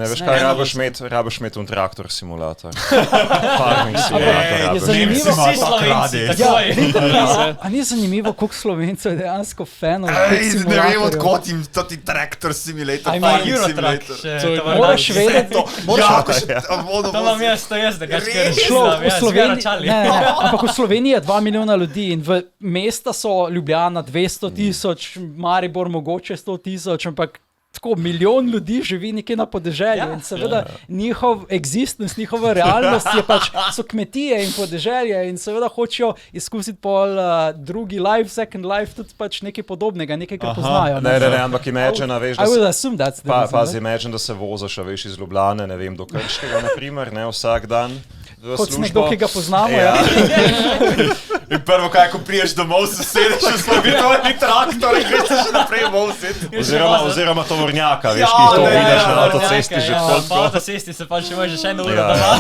Ne veš kaj, rabiš imeti un traktor simulator. Farming simulator. Zanimivo, vsi Slovenci, tako a ni zanimivo, koliko Slovencev je dejansko fanov teh Ne simulatorjev? vem, odkot jim ti traktor simulator, Ima farming Eurotrack simulator. še. Moraš vedeti, To imam jaz, da ga v Sloveniji, ampak v Sloveniji je 2 milijona ljudi in v mesta so Ljubljana 200,000, Maribor mogoče 100,000, ampak tako milijon ljudi živi nekje na podeželju in seveda njihov existence, njihova realnost je pač, so kmetije in podeželje in seveda hočejo izkusiti pol drugi life, second life, tudi pač nekaj podobnega, nekaj, kar poznajo. Ne, ampak imagine, veš, I would assume that's the reason. Pazi, imagine, da se vozaš, veš, iz Ljubljane, ne vem, do Krškega, naprimer, ne, vsak dan v Kot službo. nekdo, ki ga poznamo, In prvo, kaj, ko priješ domov, se sedeš v slovi tvoj traktor in greš se še naprej voziti. Oziroma tovornjaka, veš, ki jih to vidiš na avtocesti že Po toliko. avtocesti se pa še možeš eno uro Ja. doma.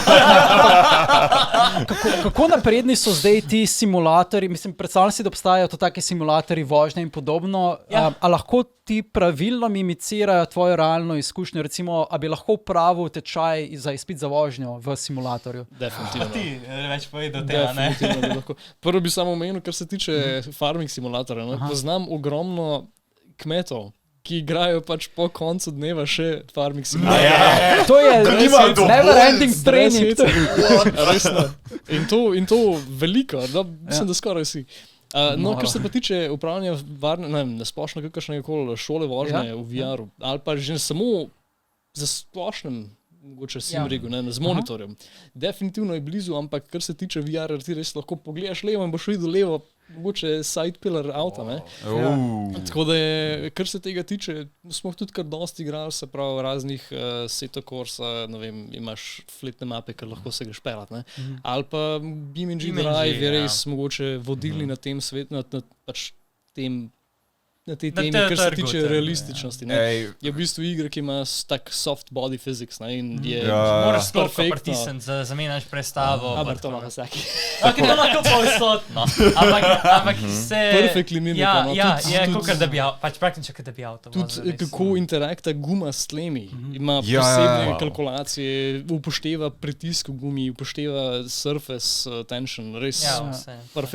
Kako napredni so zdaj ti simulatorji? Mislim, predstavljam si, da obstajajo to take simulatorji vožnje in podobno. A lahko ti pravilno mimicirajo tvojo realno izkušnjo? Recimo, a bi lahko pravil tečaj za izpit za vožnjo v simulatorju? Definitivno. Ti več povedal tega, ne? Definitivno bi lahko. Prvo bi samo omenil, kar se tiče farming simulatorja. No? Poznam ogromno kmetov, ki igrajo pač po koncu dneva še farming simulator. To je nimajo dovolj never ending training. Resno. In to veliko, da, mislim, da skoraj vsi. No, kar se pa tiče upravljanja na splošno kakršnega koli šole vožnje v VR-u, ali pa že samo za splošnem mogoče simrigu, z monitorjem. Definitivno je blizu, ampak kar se tiče VR-a, ti res lahko pogledaš levo in boš videl levo, mogoče side pillar avta, ne. Tako da je, kar se tega tiče, smo tudi kar dosti igrali, se pravi raznih Seto Corsa, ne vem, imaš fletne mape, kar lahko se greš pelat, ne. Ali pa BeamNG Drive je res mogoče vodilni na tem svetu, na pač tem na tej temi, kar se tiče realističnosti. Je v bistvu igra, ki ima tak soft body physics, ne, in je Moraš sploh perfektno. pritisniti, zamenjaš prestavo. Ampak to ima vsaki. Ok, to lahko povsodno. Ampak se... Perfectly mimika, no. Je kakor da bi, pač praktično, da bi avto vozil. Tudi kako interakta guma s tlemi. Ima posebne kalkulacije, upošteva pritisk v gumi, upošteva surface tension, res perfektno.